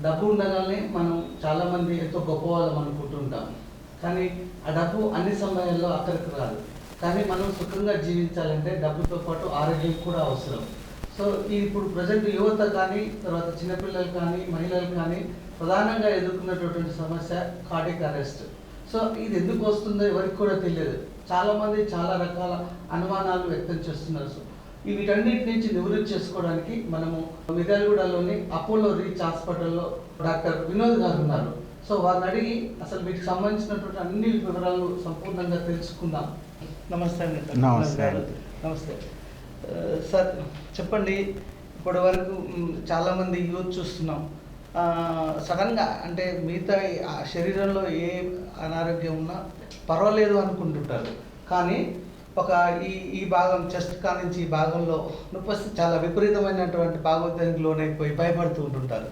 డబ్బు ఉండగానే మనం చాలామంది ఎంతో గొప్పవాళ్ళం అనుకుంటుంటాం. కానీ ఆ డబ్బు అన్ని సమయాల్లో అక్కడికి రాదు. కానీ మనం సుఖంగా జీవించాలంటే డబ్బుతో పాటు ఆరోగ్యం కూడా అవసరం. సో ఇప్పుడు ప్రజెంట్ యువత కానీ, తర్వాత చిన్నపిల్లలు కానీ, మహిళలు కానీ ప్రధానంగా ఎదుర్కొన్నటువంటి సమస్య కార్డియాక్ అరెస్ట్. సో ఇది ఎందుకు వస్తుందో ఎవరికి కూడా తెలియదు. చాలామంది చాలా రకాల అనుమానాలు వ్యక్తం చేస్తున్నారు. సో వీటన్నిటి నుంచి నివృత్తి చేసుకోవడానికి మనము మిర్యాలగూడలోని అపోలో రీచ్ హాస్పిటల్లో డాక్టర్ వినోద్ గారు ఉన్నారు. సో వారిని అడిగి అసలు వీటికి సంబంధించినటువంటి అన్ని వివరాలు సంపూర్ణంగా తెలుసుకుందాం. నమస్తే అండి. నమస్తే. నమస్తే సార్, చెప్పండి. ఇప్పటి వరకు చాలామంది యూత్ చూస్తున్నాం, సడన్గా అంటే మిగతా శరీరంలో ఏ అనారోగ్యం ఉన్నా పర్వాలేదు అనుకుంటుంటారు. కానీ ఒక ఈ భాగం చెస్ట్ కానించి ఈ భాగంలో నొప్పి వస్తే చాలా విపరీతమైనటువంటి భాగోద్వేగానికి లోనైపోయి భయపడుతూ ఉంటుంటారు.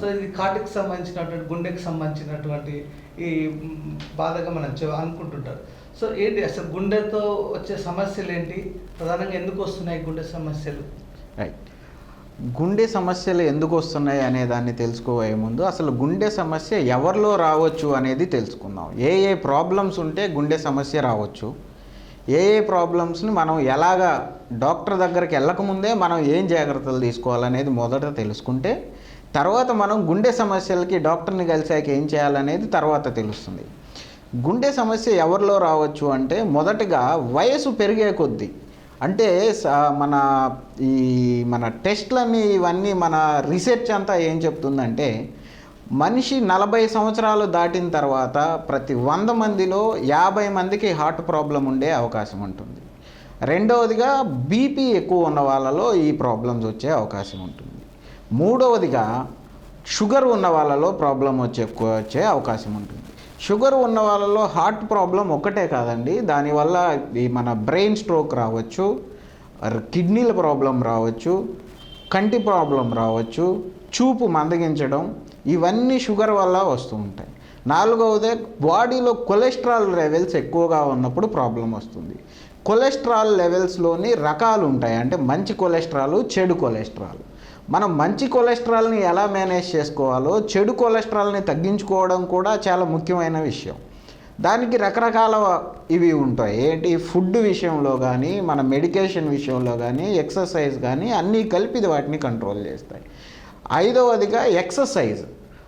సో ఇది కార్డియాక్ సంబంధించినటువంటి, గుండెకి సంబంధించినటువంటి ఈ బాధగా మనం అనుకుంటుంటారు. సో ఏంటి అసలు గుండెతో వచ్చే సమస్యలు ఏంటి, ప్రధానంగా ఎందుకు వస్తున్నాయి గుండె సమస్యలు? రైట్. గుండె సమస్యలు ఎందుకు వస్తున్నాయి అనే దాన్ని తెలుసుకోబోయే ముందు అసలు గుండె సమస్య ఎవరిలో రావచ్చు అనేది తెలుసుకుందాం. ఏ ఏ ప్రాబ్లమ్స్ ఉంటే గుండె సమస్య రావచ్చు, ఏ ఏ ప్రాబ్లమ్స్ని మనం ఎలాగా డాక్టర్ దగ్గరికి వెళ్ళకముందే మనం ఏం జాగ్రత్తలు తీసుకోవాలనేది మొదట తెలుసుకుంటే తర్వాత మనం గుండె సమస్యలకి డాక్టర్ని కలిసాక ఏం చేయాలనేది తర్వాత తెలుస్తుంది. గుండె సమస్య ఎవరిలో రావచ్చు అంటే మొదటగా వయసు పెరిగే కొద్దీ, అంటే మన టెస్ట్లన్నీ ఇవన్నీ మన రీసెర్చ్ అంతా ఏం చెప్తుందంటే మనిషి 40 సంవత్సరాలు దాటిన తర్వాత ప్రతి 100 మందిలో 50 మందికి హార్ట్ ప్రాబ్లం ఉండే అవకాశం ఉంటుంది. రెండవదిగా బీపీ ఎక్కువ ఉన్న వాళ్ళలో ఈ ప్రాబ్లమ్స్ వచ్చే అవకాశం ఉంటుంది. మూడవదిగా షుగర్ ఉన్న వాళ్ళలో ప్రాబ్లం వచ్చే అవకాశం ఉంటుంది. షుగర్ ఉన్న వాళ్ళలో హార్ట్ ప్రాబ్లం ఒక్కటే కాదండి, దానివల్ల మన బ్రెయిన్ స్ట్రోక్ రావచ్చు, కిడ్నీల ప్రాబ్లం రావచ్చు, కంటి ప్రాబ్లం రావచ్చు, చూపు మందగించడం, ఇవన్నీ షుగర్ వల్ల వస్తూ ఉంటాయి. నాలుగవదే బాడీలో కొలెస్ట్రాల్ లెవెల్స్ ఎక్కువగా ఉన్నప్పుడు ప్రాబ్లం వస్తుంది. కొలెస్ట్రాల్ లెవెల్స్లోని రకాలు ఉంటాయి, అంటే మంచి కొలెస్ట్రాల్, చెడు కొలెస్ట్రాల్. మనం మంచి కొలెస్ట్రాల్ని ఎలా మేనేజ్ చేసుకోవాలో చెడు కొలెస్ట్రాల్ని తగ్గించుకోవడం కూడా చాలా ముఖ్యమైన విషయం. దానికి రకరకాల ఇవి ఉంటాయి. ఏంటి, ఫుడ్ విషయంలో కానీ, మన మెడికేషన్ విషయంలో కానీ, ఎక్సర్సైజ్ కానీ అన్నీ కలిపి వాటిని కంట్రోల్ చేస్తాయి. ఐదవదిగా ఎక్సర్సైజ్.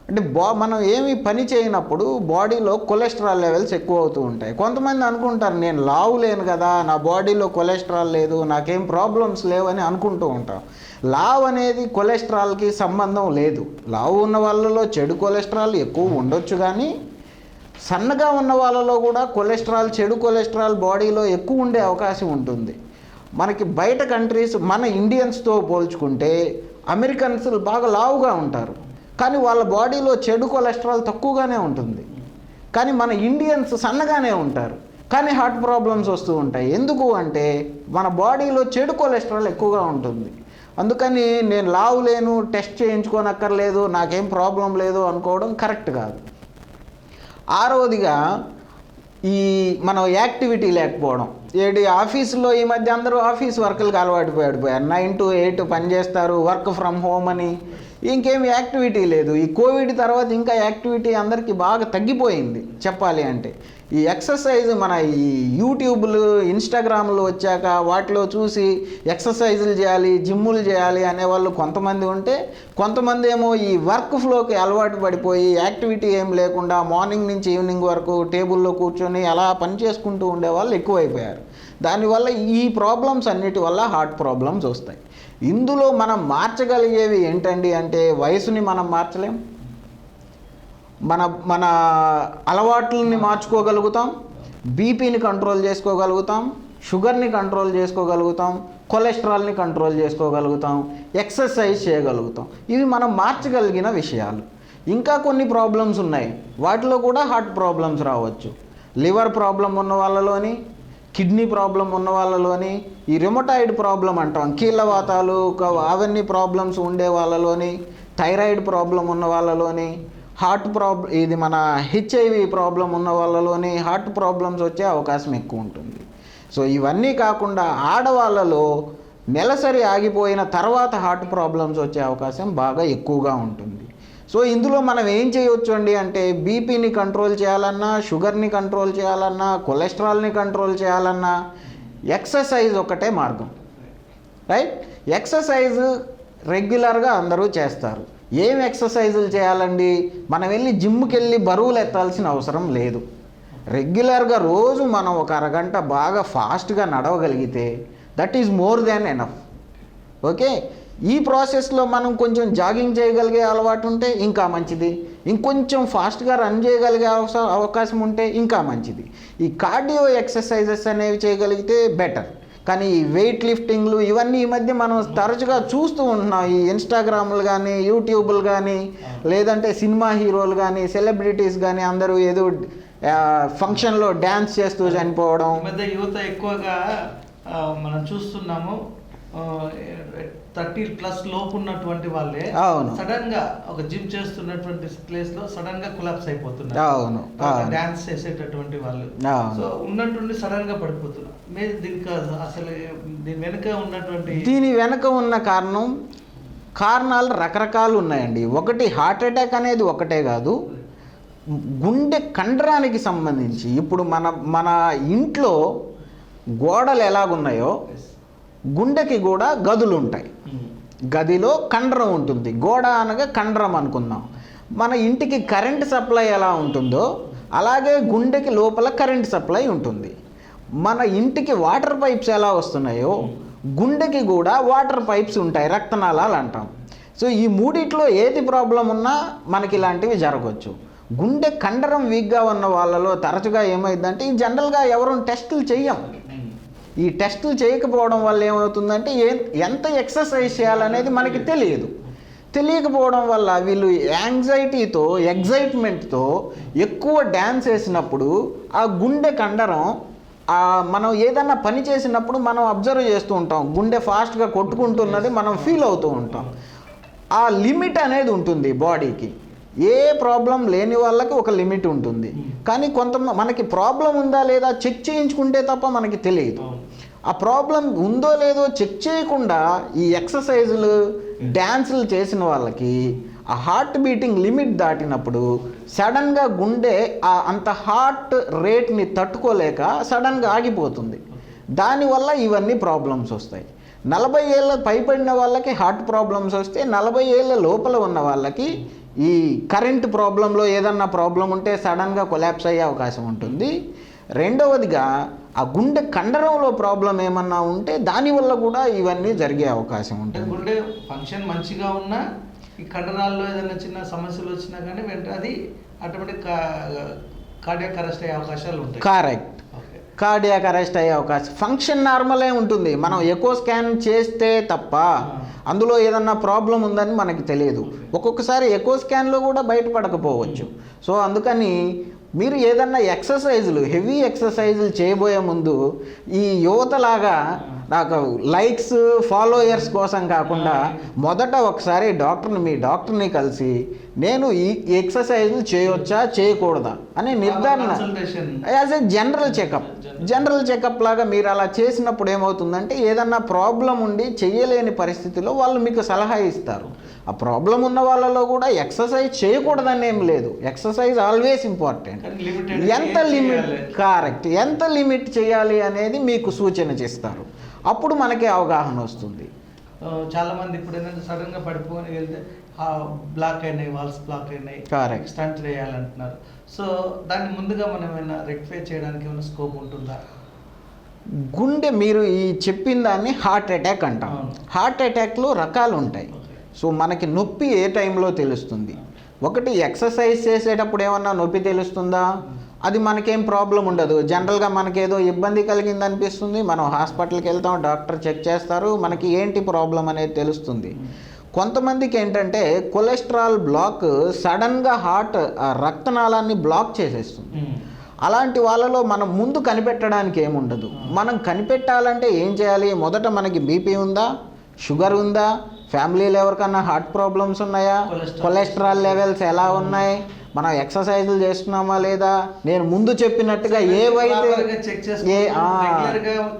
అంటే మనం ఏమి పని చేయనప్పుడు బాడీలో కొలెస్ట్రాల్ లెవెల్స్ ఎక్కువ అవుతూ ఉంటాయి. కొంతమంది అనుకుంటారు నేను లావు లేను కదా, నా బాడీలో కొలెస్ట్రాల్ లేదు, నాకేం ప్రాబ్లమ్స్ లేవని అనుకుంటూ ఉంటాం. లావు అనేది కొలెస్ట్రాల్కి సంబంధం లేదు. లావు ఉన్న వాళ్ళలో చెడు కొలెస్ట్రాల్ ఎక్కువ ఉండొచ్చు, కానీ సన్నగా ఉన్న వాళ్ళలో కూడా కొలెస్ట్రాల్, చెడు కొలెస్ట్రాల్ బాడీలో ఎక్కువ ఉండే అవకాశం ఉంటుంది. మనకి బయట కంట్రీస్, మన ఇండియన్స్తో పోల్చుకుంటే అమెరికన్స్ బాగా లావుగా ఉంటారు, కానీ వాళ్ళ బాడీలో చెడు కొలెస్ట్రాల్ తక్కువగానే ఉంటుంది. కానీ మన ఇండియన్స్ సన్నగానే ఉంటారు, కానీ హార్ట్ ప్రాబ్లమ్స్ వస్తూ ఉంటాయి. ఎందుకు అంటే మన బాడీలో చెడు కొలెస్ట్రాల్ ఎక్కువగా ఉంటుంది. అందుకని నేను లావు లేను, టెస్ట్ చేయించుకోనక్కర్లేదు, నాకేం ప్రాబ్లం లేదు అనుకోవడం కరెక్ట్ కాదు. ఆరవదిగా మనం యాక్టివిటీ లేకపోవడం. ఆఫీసులో ఈ మధ్య అందరూ ఆఫీస్ వర్కులకు అలవాటు పడిపోయారు. 9 to 8 పని చేస్తారు, వర్క్ ఫ్రమ్ హోమ్ అని, ఇంకేం యాక్టివిటీ లేదు. ఈ కోవిడ్ తర్వాత ఇంకా యాక్టివిటీ అందరికీ బాగా తగ్గిపోయింది చెప్పాలి అంటే. ఈ ఎక్సర్సైజ్ మన ఈ యూట్యూబ్లు, ఇన్స్టాగ్రామ్లు వచ్చాక వాటిలో చూసి ఎక్సర్సైజులు చేయాలి, జిమ్ములు చేయాలి అనేవాళ్ళు కొంతమంది ఉంటే, కొంతమంది ఏమో ఈ వర్క్ ఫ్లోకి అలవాటు పడిపోయి యాక్టివిటీ ఏం లేకుండా మార్నింగ్ నుంచి ఈవినింగ్ వరకు టేబుల్లో కూర్చొని అలా పని చేసుకుంటూ ఉండేవాళ్ళు ఎక్కువైపోయారు. దానివల్ల ఈ ప్రాబ్లమ్స్ అన్నిటి వల్ల హార్ట్ ప్రాబ్లమ్స్ వస్తాయి. ఇందులో మనం మార్చగలిగేవి ఏంటండి అంటే వయసుని మనం మార్చలేం, మన అలవాట్లని మార్చుకోగలుగుతాం, బీపీని కంట్రోల్ చేసుకోగలుగుతాం, షుగర్ని కంట్రోల్ చేసుకోగలుగుతాం, కొలెస్ట్రాల్ని కంట్రోల్ చేసుకోగలుగుతాం, ఎక్సర్సైజ్ చేయగలుగుతాం. ఇవి మనం మార్చగలిగిన విషయాలు. ఇంకా కొన్ని ప్రాబ్లమ్స్ ఉన్నాయి, వాటిలో కూడా హార్ట్ ప్రాబ్లమ్స్ రావచ్చు. లివర్ ప్రాబ్లం ఉన్న వాళ్ళలోని, కిడ్నీ ప్రాబ్లం ఉన్న వాళ్ళలోని, ఈ రిమోటాయిడ్ ప్రాబ్లం అంటాం, కీళ్ళవాతాలు అవన్నీ ప్రాబ్లమ్స్ ఉండే వాళ్ళలోని, థైరాయిడ్ ప్రాబ్లం ఉన్న వాళ్ళలోని, హార్ట్ ఇది మన హెచ్ఐవి ప్రాబ్లం ఉన్న వాళ్ళలోని హార్ట్ ప్రాబ్లమ్స్ వచ్చే అవకాశం ఎక్కువ ఉంటుంది. సో ఇవన్నీ కాకుండా ఆడవాళ్ళలో నెలసరి ఆగిపోయిన తర్వాత హార్ట్ ప్రాబ్లమ్స్ వచ్చే అవకాశం బాగా ఎక్కువగా ఉంటుంది. సో ఇందులో మనం ఏం చేయొచ్చు అండి అంటే బీపీని కంట్రోల్ చేయాలన్నా, షుగర్ని కంట్రోల్ చేయాలన్నా, కొలెస్ట్రాల్ని కంట్రోల్ చేయాలన్నా ఎక్సర్సైజ్ ఒకటే మార్గం. రైట్? ఎక్సర్సైజ్ రెగ్యులర్గా అందరూ చేస్తారు. ఏం ఎక్సర్సైజులు చేయాలండి? మనం వెళ్ళి జిమ్కి వెళ్ళి బరువులు ఎత్తాల్సిన అవసరం లేదు. రెగ్యులర్గా రోజు మనం ఒక అరగంట బాగా ఫాస్ట్గా నడవగలిగితే that is more than enough. Okay, ఈ ప్రాసెస్లో మనం కొంచెం జాగింగ్ చేయగలిగే అలవాటు ఉంటే ఇంకా మంచిది, ఇంకొంచెం ఫాస్ట్గా రన్ చేయగలిగే అవకాశం ఉంటే ఇంకా మంచిది. ఈ కార్డియో ఎక్సర్సైజెస్ అనేవి చేయగలిగితే బెటర్. కానీ ఈ వెయిట్ లిఫ్టింగ్లు ఇవన్నీ ఈ మధ్య మనం తరచుగా చూస్తూ ఉంటున్నాం. ఈ ఇన్స్టాగ్రామ్లు కానీ, యూట్యూబ్లు కానీ, లేదంటే సినిమా హీరోలు కానీ, సెలబ్రిటీస్ కానీ అందరూ ఏదో ఫంక్షన్లో డ్యాన్స్ చేస్తూ చనిపోవడం. మధ్య యువత ఎక్కువగా మనం చూస్తున్నాము. 30+ లోపు ఉన్నటువంటి వాళ్ళే అవును సడన్ గా ఒక జిమ్ చేస్తున్నటువంటి ప్లేస్ లో సడన్ గా కొలాప్స్ అయిపోతున్నారు. అవును, డాన్స్ చేసేటటువంటి వాళ్ళు సో ఉన్నట్టుండి సడన్ గా పడిపోతున్నారు. మీరు దీనికి అసలు దీని వెనుక ఉన్న కారణాలు రకరకాలు ఉన్నాయండి. ఒకటి హార్ట్ అటాక్ అనేది ఒకటే కాదు, గుండె కండరానికి సంబంధించి ఇప్పుడు మన ఇంట్లో గోడలు ఎలాగున్నాయో గుండెకి కూడా గదులు ఉంటాయి. గదిలో కండరం ఉంటుంది. గోడ అనగా కండరం అనుకుందాం. మన ఇంటికి కరెంట్ సప్లై ఎలా ఉంటుందో అలాగే గుండెకి లోపల కరెంట్ సప్లై ఉంటుంది. మన ఇంటికి వాటర్ పైప్స్ ఎలా వస్తున్నాయో గుండెకి కూడా వాటర్ పైప్స్ ఉంటాయి, రక్తనాళాలు అంటాం. సో ఈ మూడిట్లో ఏది ప్రాబ్లం ఉన్నా మనకి ఇలాంటివి జరగవచ్చు. గుండె కండరం వీక్గా ఉన్న వాళ్ళలో తరచుగా ఏమైందంటే ఈ జనరల్గా ఎవరు టెస్టులు చెయ్యం. ఈ టెస్టులు చేయకపోవడం వల్ల ఏమవుతుందంటే ఎంత ఎక్సర్సైజ్ చేయాలనేది మనకి తెలియకపోవడం వల్ల వీళ్ళు యాంగ్జైటీతో, ఎగ్జైట్మెంట్తో ఎక్కువ డ్యాన్స్ వేసినప్పుడు ఆ గుండె కండరం మనం ఏదన్నా పని చేసినప్పుడు మనం అబ్జర్వ్ చేస్తూ ఉంటాం. గుండె ఫాస్ట్గా కొట్టుకుంటున్నది మనం ఫీల్ అవుతూ ఉంటాం. ఆ లిమిట్ అనేది ఉంటుంది బాడీకి. ఏ ప్రాబ్లం లేని వాళ్ళకి ఒక లిమిట్ ఉంటుంది. కానీ మనకి ప్రాబ్లం ఉందా లేదా చెక్ చేయించుకుంటే తప్ప మనకి తెలియదు. ఆ ప్రాబ్లం ఉందో లేదో చెక్ చేయకుండా ఈ ఎక్సర్సైజులు, డ్యాన్సులు చేసిన వాళ్ళకి ఆ హార్ట్ బీటింగ్ లిమిట్ దాటినప్పుడు సడన్గా గుండె అంత హార్ట్ రేట్ని తట్టుకోలేక సడన్గా ఆగిపోతుంది. దానివల్ల ఇవన్నీ ప్రాబ్లమ్స్ వస్తాయి. 40 ఏళ్ళ పైబడిన వాళ్ళకి హార్ట్ ప్రాబ్లమ్స్ వస్తే 40 ఏళ్ళ లోపల ఉన్న వాళ్ళకి ఈ కరెంట్ ప్రాబ్లంలో ఏదన్నా ప్రాబ్లం ఉంటే సడన్గా కొలాప్స్ అయ్యే అవకాశం ఉంటుంది. రెండవదిగా ఆ గుండె కండరంలో ప్రాబ్లం ఏమన్నా ఉంటే దానివల్ల కూడా ఇవన్నీ జరిగే అవకాశం ఉంటుంది. గుండె ఫంక్షన్ మంచిగా ఉన్నా ఈ కండరాల్లో ఏదైనా చిన్న సమస్యలు వచ్చినా కానీ వెంటనే అది ఆటోమేటిక్ కార్డియాక్ అరెస్ట్ అయ్యే అవకాశాలు ఉంటాయి. కరెక్ట్, కార్డియాక్ అరెస్ట్ అయ్యే అవకాశం. ఫంక్షన్ నార్మలే ఉంటుంది. మనం ఎకో స్కాన్ చేస్తే తప్ప అందులో ఏదన్నా ప్రాబ్లం ఉందని మనకి తెలియదు. ఒక్కొక్కసారి ఎకో స్కాన్లో కూడా బయటపడకపోవచ్చు. సో అందుకని మీరు ఏదన్నా ఎక్సర్సైజులు, హెవీ ఎక్సర్సైజులు చేయబోయే ముందు ఈ యువతలాగా నాకు లైక్స్, ఫాలోయర్స్ కోసం కాకుండా మొదట ఒకసారి మీ డాక్టర్ని కలిసి నేను ఈ ఎక్సర్సైజులు చేయవచ్చా చేయకూడదా అనే నిర్ధారణ యాజ్ ఎ జనరల్ చెకప్ లాగా మీరు అలా చేసినప్పుడు ఏమవుతుందంటే ఏదన్నా ప్రాబ్లం ఉండి చేయలేని పరిస్థితిలో వాళ్ళు మీకు సలహా ఇస్తారు. ఆ ప్రాబ్లం ఉన్న వాళ్ళలో కూడా ఎక్సర్సైజ్ చేయకూడదని ఏం లేదు. Exercise always important. ఎంత లిమిట్ చేయాలి అనేది మీకు సూచన చేస్తారు. అప్పుడు మనకి అవగాహన వస్తుంది. చాలా మంది ఇప్పుడు ఏంటంటే సడన్ గా పడిపోని వెళ్తే బ్లాక్ అయినాయి, వాల్స్ బ్లాక్ అయినాయి, స్టంట్ వేయాలంటున్నారు. సో దాన్ని ముందుగా మనం ఏమైనా రెక్టిఫై చేయడానికి ఏమైనా స్కోప్ ఉంటుందా? గుండె మీరు ఈ చెప్పిన దాన్ని హార్ట్ అటాక్ అంటాం. హార్ట్ అటాక్లో రకాలు ఉంటాయి. సో మనకి నొప్పి ఏ టైంలో తెలుస్తుంది? ఒకటి ఎక్సర్సైజ్ చేసేటప్పుడు ఏమన్నా నొప్పి తెలుస్తుందా? అది మనకేం ప్రాబ్లం ఉండదు. జనరల్గా మనకేదో ఇబ్బంది కలిగింది అనిపిస్తుంది, మనం హాస్పిటల్కి వెళ్తాం, డాక్టర్ చెక్ చేస్తారు, మనకి ఏంటి ప్రాబ్లం అనేది తెలుస్తుంది. కొంతమందికి ఏంటంటే కొలెస్ట్రాల్ బ్లాక్ సడన్గా హార్ట్ రక్తనాళాన్ని బ్లాక్ చేసేస్తుంది. అలాంటి వాళ్ళలో మనం ముందు కనిపెట్టడానికి ఏముండదు. మనం కనిపెట్టాలంటే ఏం చేయాలి? మొదట మనకి బీపీ ఉందా, షుగర్ ఉందా, ఫ్యామిలీలో ఎవరికన్నా హార్ట్ ప్రాబ్లమ్స్ ఉన్నాయా, కొలెస్ట్రాల్ లెవెల్స్ ఎలా ఉన్నాయి, మనం ఎక్సర్సైజులు చేస్తున్నామా లేదా, నేను ముందు చెప్పినట్టుగా ఏవైతే చెక్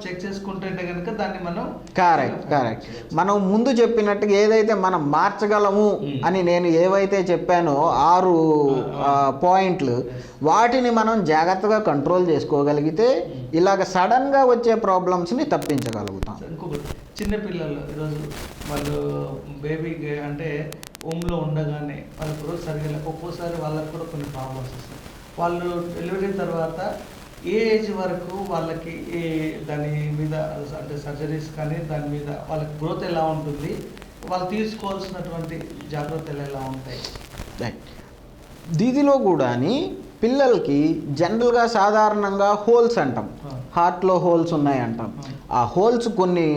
చెక్ చేసుకుంటే కనుక దాన్ని మనం కరెక్ట్ మనం ముందు చెప్పినట్టుగా ఏదైతే మనం మార్చగలము అని నేను ఏవైతే చెప్పానో 6 పాయింట్లు, వాటిని మనం జాగ్రత్తగా కంట్రోల్ చేసుకోగలిగితే ఇలాగ సడన్గా వచ్చే ప్రాబ్లమ్స్ని తప్పించగలుగుతాం. ఇంకొకటి, చిన్నపిల్లలు ఈరోజు వాళ్ళు బేబీ అంటే హోమ్లో ఉండగానే వాళ్ళ గ్రోత్ సరిగా ఒక్కోసారి వాళ్ళకు కూడా కొన్ని ప్రాబ్లమ్స్ వస్తాయి. వాళ్ళు డెలివరీ తర్వాత ఏ ఏజ్ వరకు వాళ్ళకి దాని మీద అంటే సర్జరీస్ కానీ దాని మీద వాళ్ళకి గ్రోత్ ఎలా ఉంటుంది, వాళ్ళు తీసుకోవాల్సినటువంటి జాగ్రత్తలు ఎలా ఉంటాయి? దీదిలో కూడా పిల్లలకి జనరల్గా సాధారణంగా హోల్స్ అంటాం, హార్ట్లో హోల్స్ ఉన్నాయి అంటాం. ఆ హోల్స్ కొన్ని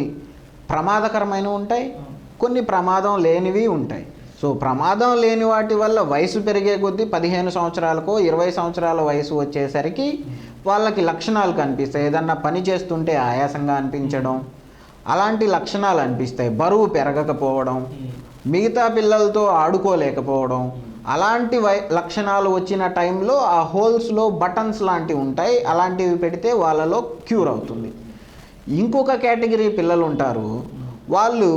ప్రమాదకరమైనవి ఉంటాయి, కొన్ని ప్రమాదం లేనివి ఉంటాయి. సో ప్రమాదం లేని వాటి వల్ల వయసు పెరిగే కొద్దీ 15 సంవత్సరాలకో 20 సంవత్సరాల వయసు వచ్చేసరికి వాళ్ళకి లక్షణాలు కనిపిస్తాయి. ఏదన్నా పని చేస్తుంటే ఆయాసంగా అనిపించడం, అలాంటి లక్షణాలు అనిపిస్తాయి. బరువు పెరగకపోవడం, మిగతా పిల్లలతో ఆడుకోలేకపోవడం, అలాంటి లక్షణాలు వచ్చిన టైంలో ఆ హోల్స్లో బటన్స్ లాంటివి ఉంటాయి, అలాంటివి పెడితే వాళ్ళలో క్యూర్ అవుతుంది. ఇంకొక కేటగిరీ పిల్లలు ఉంటారు, వాళ్ళు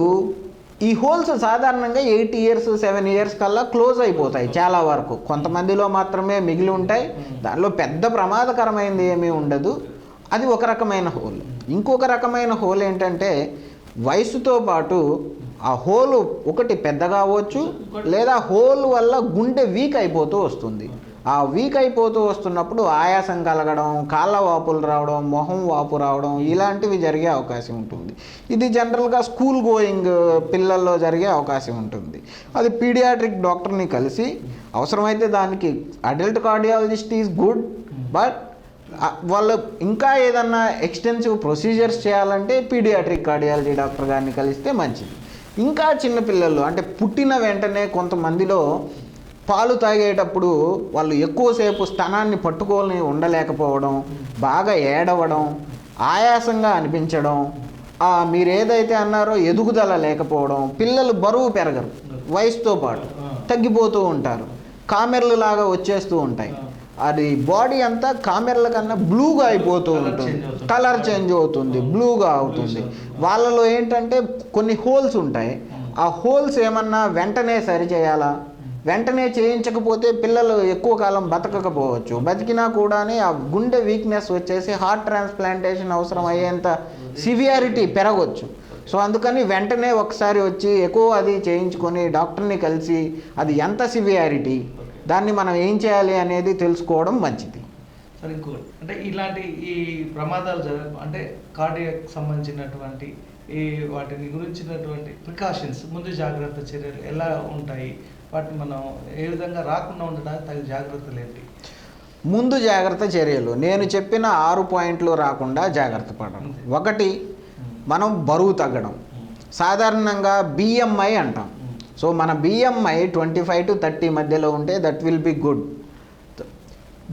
ఈ హోల్స్ సాధారణంగా 8 years 7 years కల్లా క్లోజ్ అయిపోతాయి చాలా వరకు. కొంతమందిలో మాత్రమే మిగిలి ఉంటాయి, దానిలో పెద్ద ప్రమాదకరమైనది ఏమీ ఉండదు. అది ఒక రకమైన హోల్. ఇంకొక రకమైన హోల్ ఏంటంటే వయసుతో పాటు ఆ హోల్ ఒకటి పెద్దగా అవ్వచ్చు, లేదా హోల్ వల్ల గుండె వీక్ అయిపోతూ వస్తుంది. ఆ వీక్ అయిపోతూ వస్తున్నప్పుడు ఆయాసం కలగడం, కాళ్ళ వాపులు రావడం, మొహం వాపు రావడం, ఇలాంటివి జరిగే అవకాశం ఉంటుంది. ఇది జనరల్గా స్కూల్ గోయింగ్ పిల్లల్లో జరిగే అవకాశం ఉంటుంది. అది పీడియాట్రిక్ డాక్టర్ని కలిసి, అవసరమైతే దానికి adult cardiologist is good, but వాళ్ళు ఇంకా ఏదన్నా ఎక్స్టెన్సివ్ ప్రొసీజర్స్ చేయాలంటే పీడియాట్రిక్ కార్డియాలజీ డాక్టర్ గారిని కలిస్తే మంచిది. ఇంకా చిన్నపిల్లలు అంటే పుట్టిన వెంటనే కొంతమందిలో పాలు తాగేటప్పుడు వాళ్ళు ఎక్కువసేపు స్తనాన్ని పట్టుకొని ఉండలేకపోవడం, బాగా ఏడవడం, ఆయాసంగా అనిపించడం, మీరు ఏదైతే అన్నారో ఎదుగుదల లేకపోవడం, పిల్లలు బరువు పెరగరు, వయసుతో పాటు తగ్గిపోతూ ఉంటారు, కామెర్లు లాగా వచ్చేస్తూ ఉంటాయి. అది బాడీ అంతా కామెర్ల కన్నా బ్లూగా అయిపోతూ ఉంటుంది, కలర్ చేంజ్ అవుతుంది, బ్లూగా అవుతుంది. వాళ్ళలో ఏంటంటే కొన్ని హోల్స్ ఉంటాయి. ఆ హోల్స్ ఏమన్నా వెంటనే సరి చేయాలా, వెంటనే చేయించకపోతే పిల్లలు ఎక్కువ కాలం బతకకపోవచ్చు. బతికినా కూడా ఆ గుండె వీక్నెస్ వచ్చేసి హార్ట్ ట్రాన్స్ప్లాంటేషన్ అవసరం అయ్యేంత సివియారిటీ పెరగవచ్చు. సో అందుకని వెంటనే ఒకసారి వచ్చి ఎక్కువ అది చేయించుకొని డాక్టర్ని కలిసి అది ఎంత సివియారిటీ, దాన్ని మనం ఏం చేయాలి అనేది తెలుసుకోవడం మంచిది. సరే, ఇంకోటి అంటే ఇలాంటి ఈ ప్రమాదాలు అంటే కార్డియాక్ సంబంధించినటువంటి వాటిని గురించినటువంటి ప్రికాషన్స్, ముందు జాగ్రత్త చర్యలు ఎలా ఉంటాయి, వాటిని మనం ఏ విధంగా రాకుండా ఉండడానికి తగిన జాగ్రత్తలు ఏంటి? ముందు జాగ్రత్త చర్యలు నేను చెప్పిన 6 పాయింట్లు రాకుండా జాగ్రత్త పడడం. ఒకటి, మనం బరువు తగ్గడం. సాధారణంగా BMI అంటాం. సో మన BMI 25 to 30 మధ్యలో ఉంటే దట్ విల్ బి గుడ్.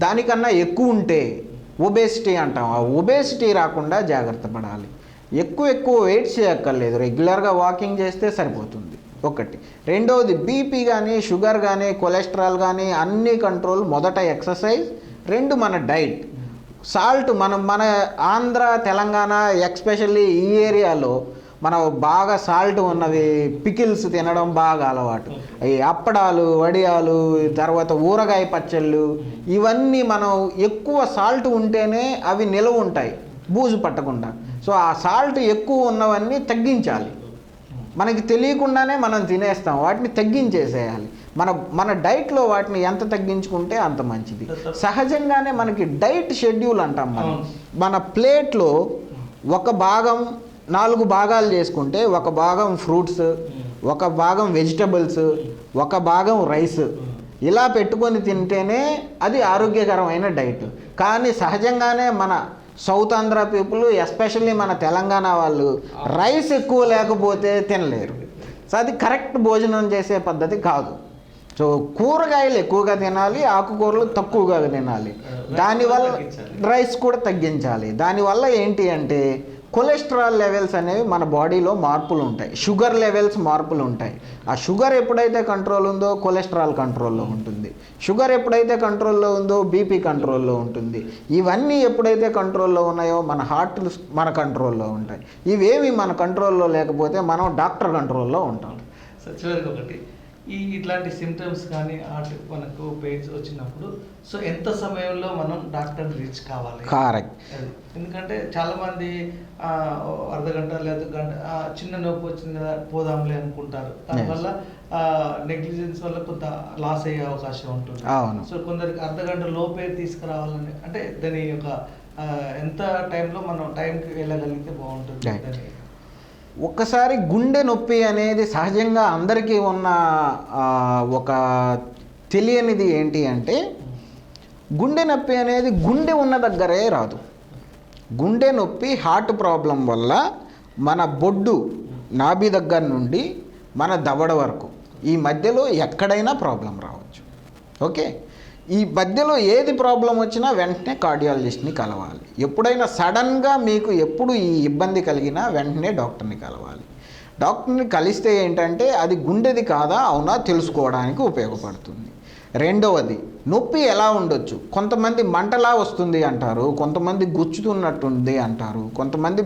దానికన్నా ఎక్కువ ఉంటే ఒబేసిటీ అంటాం. ఆ ఒబేసిటీ రాకుండా జాగ్రత్త పడాలి. ఎక్కువ వెయిట్ చేయక్కర్లేదు, రెగ్యులర్గా వాకింగ్ చేస్తే సరిపోతుంది. ఒకటి. రెండవది, బీపీ కానీ షుగర్ కానీ కొలెస్ట్రాల్ కానీ అన్ని కంట్రోల్. మొదట ఎక్సర్సైజ్, 2 మన డైట్. సాల్ట్ మన ఆంధ్ర తెలంగాణ ఎక్స్పెషల్లీ ఈ ఏరియాలో మనం బాగా సాల్ట్ ఉన్నవి పికిల్స్ తినడం బాగా అలవాటు. ఈ అప్పడాలు, వడియాలు, తర్వాత ఊరగాయ పచ్చళ్ళు, ఇవన్నీ మనం ఎక్కువ సాల్ట్ ఉంటేనే అవి నిలవ ఉంటాయి బూజు పట్టకుండా. సో ఆ సాల్ట్ ఎక్కువ ఉన్నవన్నీ తగ్గించాలి. మనకి తెలియకుండానే మనం తినేస్తాం, వాటిని తగ్గించేసేయాలి. మన డైట్లో వాటిని ఎంత తగ్గించుకుంటే అంత మంచిది. సహజంగానే మనకి డైట్ షెడ్యూల్ అంటాం. మన ప్లేట్లో ఒక భాగం 4 భాగాలు చేసుకుంటే, ఒక భాగం ఫ్రూట్స్, ఒక భాగం వెజిటబుల్స్, ఒక భాగం రైస్, ఇలా పెట్టుకొని తింటేనే అది ఆరోగ్యకరమైన డైట్. కానీ సహజంగానే మన సౌత్ ఆంధ్ర పీపుల్, ఎస్పెషల్లీ మన తెలంగాణ వాళ్ళు రైస్ ఎక్కువ లేకపోతే తినలేరు. సో అది కరెక్ట్ భోజనం చేసే పద్ధతి కాదు. సో కూరగాయలు ఎక్కువగా తినాలి, ఆకుకూరలు తక్కువగా తినాలి. దానివల్ల రైస్ కూడా తగ్గించాలి. దానివల్ల ఏంటి అంటే కొలెస్ట్రాల్ లెవెల్స్ అనేవి మన బాడీలో మార్పులు ఉంటాయి, షుగర్ లెవెల్స్ మార్పులు ఉంటాయి. ఆ షుగర్ ఎప్పుడైతే కంట్రోల్ ఉందో కొలెస్ట్రాల్ కంట్రోల్లో ఉంటుంది, షుగర్ ఎప్పుడైతే కంట్రోల్లో ఉందో బీపీ కంట్రోల్లో ఉంటుంది. ఇవన్నీ ఎప్పుడైతే కంట్రోల్లో ఉన్నాయో మన హార్ట్ మన కంట్రోల్లో ఉంటాయి. ఇవేమి మన కంట్రోల్లో లేకపోతే మనం డాక్టర్ కంట్రోల్లో ఉంటాం. సో చివరికి ఒకటి, ఇట్లాంటి సిమ్టమ్స్ కానీ మనకు పెయిన్స్ వచ్చినప్పుడు సో ఎంత సమయంలో మనం డాక్టర్ రీచ్ కావాలి? కరెక్ట్. ఎందుకంటే చాలామంది అర్ధగంట లేదా గంట చిన్న నొప్పి వచ్చింది కదా పోదాంలే అనుకుంటారు, దానివల్ల నెగ్లిజెన్స్ వల్ల కొంత లాస్ అయ్యే అవకాశం ఉంటుంది. అవును. సో కొందరికి అర్ధగంట లోపే తీసుకురావాలని అంటే దాని యొక్క ఎంత టైంలో మనం టైంకి వెళ్ళగలిగితే బాగుంటుంది? ఒక్కసారి గుండె నొప్పి అనేది సహజంగా అందరికీ ఉన్న ఒక తెలియనిది ఏంటి అంటే, గుండె నొప్పి అనేది గుండె ఉన్న దగ్గరే రాదు. గుండె నొప్పి హార్ట్ ప్రాబ్లం వల్ల మన బొడ్డు నాభి దగ్గర నుండి మన దవడ వరకు ఈ మధ్యలో ఎక్కడైనా ప్రాబ్లం రావచ్చు. ఓకే, ఈ మధ్యలో ఏది ప్రాబ్లం వచ్చినా వెంటనే కార్డియాలజిస్ట్ని కలవాలి. ఎప్పుడైనా సడన్గా మీకు ఎప్పుడు ఈ ఇబ్బంది కలిగినా వెంటనే డాక్టర్ని కలవాలి. డాక్టర్ని కలిస్తే ఏంటంటే అది గుండెది కాదా అవునా తెలుసుకోవడానికి ఉపయోగపడుతుంది. రెండవది, నొప్పి ఎలా ఉండొచ్చు, కొంతమంది మంటలా వస్తుంది అంటారు, కొంతమంది గుచ్చుతున్నట్టుంది అంటారు, కొంతమంది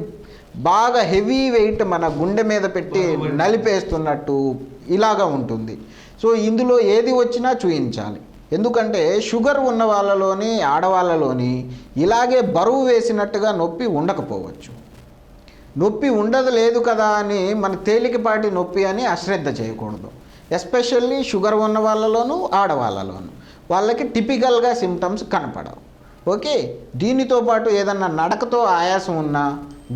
బాగా హెవీ వెయిట్ మన గుండె మీద పెట్టి నలిపేస్తున్నట్టు ఇలాగా ఉంటుంది. సో ఇందులో ఏది వచ్చినా చూయించాలి. ఎందుకంటే షుగర్ ఉన్న వాళ్ళలోని ఆడవాళ్ళలోని ఇలాగే బరువు వేసినట్టుగా నొప్పి ఉండకపోవచ్చు. నొప్పి ఉండదు లేదు కదా అని మన తేలికపాటి నొప్పి అని అశ్రద్ధ చేయకూడదు. ఎస్పెషల్లీ షుగర్ ఉన్న వాళ్ళలోనూ ఆడవాళ్ళలోనూ వాళ్ళకి టిపికల్గా సిమ్టమ్స్ కనపడవు. ఓకే, దీనితో పాటు ఏదన్నా నడకతో ఆయాసం ఉన్నా,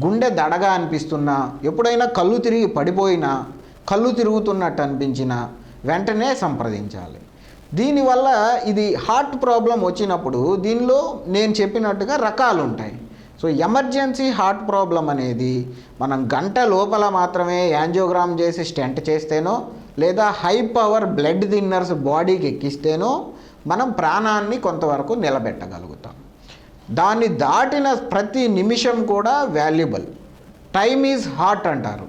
గుండె దడగా అనిపిస్తున్నా, ఎప్పుడైనా కళ్ళు తిరిగి పడిపోయినా, కళ్ళు తిరుగుతున్నట్టు అనిపించినా వెంటనే సంప్రదించాలి. దీనివల్ల ఇది హార్ట్ ప్రాబ్లం వచ్చినప్పుడు దీనిలో నేను చెప్పినట్టుగా రకాలు ఉంటాయి. సో ఎమర్జెన్సీ హార్ట్ ప్రాబ్లం అనేది మనం గంట లోపల మాత్రమే యాంజియోగ్రామ్ చేసి స్టెంట్ చేస్తేనో లేదా హై పవర్ బ్లడ్ థిన్నర్స్ బాడీకి ఎక్కిస్తేనో మనం ప్రాణాన్ని కొంతవరకు నిలబెట్టగలుగుతాం. దాన్ని దాటిన ప్రతి నిమిషం కూడా వాల్యుబుల్. టైమ్ ఈజ్ హార్ట్ అంటారు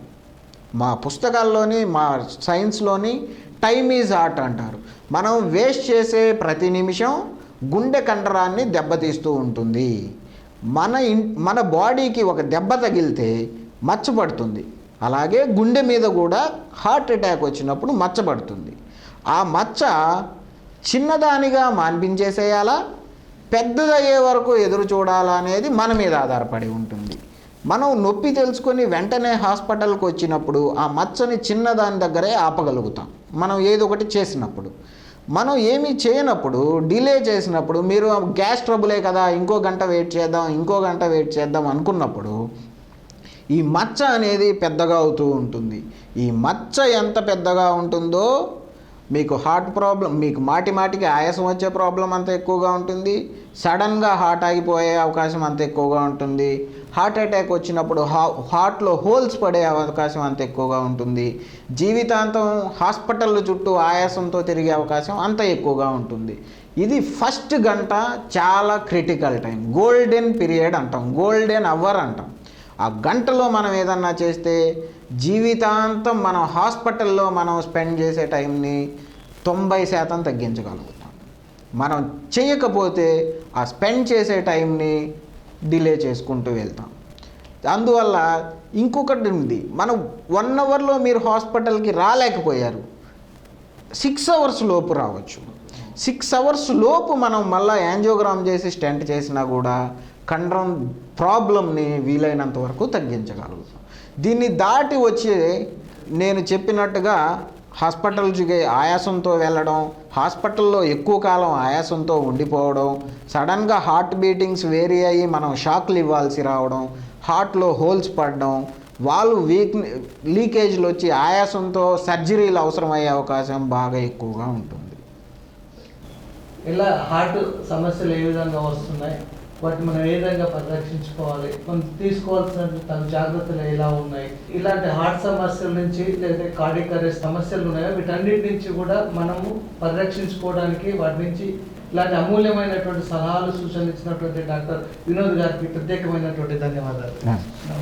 మా పుస్తకాల్లోని, మా సైన్స్లోని టైమ్ ఈజ్ హార్ట్ అంటారు. మనం వేస్ట్ చేసే ప్రతి నిమిషం గుండె కండరాన్ని దెబ్బతీస్తూ ఉంటుంది. మన బాడీకి ఒక దెబ్బ తగిలితే మచ్చపడుతుంది, అలాగే గుండె మీద కూడా హార్ట్ అటాక్ వచ్చినప్పుడు మచ్చపడుతుంది. ఆ మచ్చ చిన్నదానిగా మాన్పించేసేయాలా, పెద్దదయ్యే వరకు ఎదురు చూడాలా అనేది మన మీద ఆధారపడి ఉంటుంది. మనం నొప్పి తెలుసుకొని వెంటనే హాస్పిటల్కి వచ్చినప్పుడు ఆ మచ్చని చిన్నదాని దగ్గరే ఆపగలుగుతాం మనం ఏదో ఒకటి చేసినప్పుడు. మనం ఏమీ చేయనప్పుడు, డిలే చేసినప్పుడు, మీరు గ్యాస్ ట్రబులే కదా ఇంకో గంట వెయిట్ చేద్దాం అనుకున్నప్పుడు ఈ మచ్చ అనేది పెద్దగా అవుతూ ఉంటుంది. ఈ మచ్చ ఎంత పెద్దగా ఉంటుందో మీకు హార్ట్ ప్రాబ్లం, మీకు మాటికి ఆయాసం వచ్చే ప్రాబ్లం అంత ఎక్కువగా ఉంటుంది, సడన్గా హార్ట్ ఆగిపోయే అవకాశం అంత ఎక్కువగా ఉంటుంది, హార్ట్ అటాక్ వచ్చినప్పుడు హార్ట్లో హోల్స్ పడే అవకాశం అంత ఎక్కువగా ఉంటుంది, జీవితాంతం హాస్పిటల్ చుట్టూ ఆయాసంతో తిరిగే అవకాశం అంత ఎక్కువగా ఉంటుంది. ఇది ఫస్ట్ గంట చాలా క్రిటికల్ టైం, గోల్డెన్ పీరియడ్ అంటాం, గోల్డెన్ అవర్ అంటాం. ఆ గంటలో మనం ఏదన్నా చేస్తే జీవితాంతం మనం హాస్పిటల్లో మనం స్పెండ్ చేసే టైంని 90% తగ్గించగలుగుతాం. మనం చేయకపోతే ఆ స్పెండ్ చేసే టైంని డిలే చేసుకుంటూ వెళ్తాం. అందువల్ల ఇంకొకటి ఉంది, మనం 1 అవర్లో మీరు హాస్పిటల్కి రాలేకపోయారు, 6 అవర్స్ లోపు రావచ్చు. 6 అవర్స్ లోపు మనం మళ్ళీ యాంజియోగ్రామ్ చేసి స్టెంట్ చేసినా కూడా కండరం ప్రాబ్లంని వీలైనంత వరకు తగ్గించగలుగుతాం. దీన్ని దాటి వచ్చి నేను చెప్పినట్టుగా హాస్పిటల్కి ఆయాసంతో వెళ్ళడం, హాస్పిటల్లో ఎక్కువ కాలం ఆయాసంతో ఉండిపోవడం, సడన్గా హార్ట్ బీటింగ్స్ వేరీ అయ్యి మనం షాక్లు ఇవ్వాల్సి రావడం, హార్ట్లో హోల్స్ పడడం, వాళ్ళు లీకేజ్లు వచ్చి ఆయాసంతో సర్జరీలు అవసరమయ్యే అవకాశం బాగా ఎక్కువగా ఉంటుంది. ఇలా హార్ట్ సమస్యలు ఏ విధంగా వస్తున్నాయి, వాటిని మనం ఏ విధంగా పరిరక్షించుకోవాలి, మనం తీసుకోవాల్సిన తగు జాగ్రత్తలు ఎలా ఉన్నాయి, ఇలాంటి హార్ట్ సమస్యల నుంచి లేదా కార్డియాక్ అరెస్ట్ సమస్యలు ఉన్నాయో వీటన్నిటి నుంచి కూడా మనము పరిరక్షించుకోవడానికి వాటి నుంచి ఇలాంటి అమూల్యమైనటువంటి సలహాలు సూచనలు ఇచ్చినటువంటి డాక్టర్ వినోద్ గారికి ప్రత్యేకమైనటువంటి ధన్యవాదాలు. నమస్తే.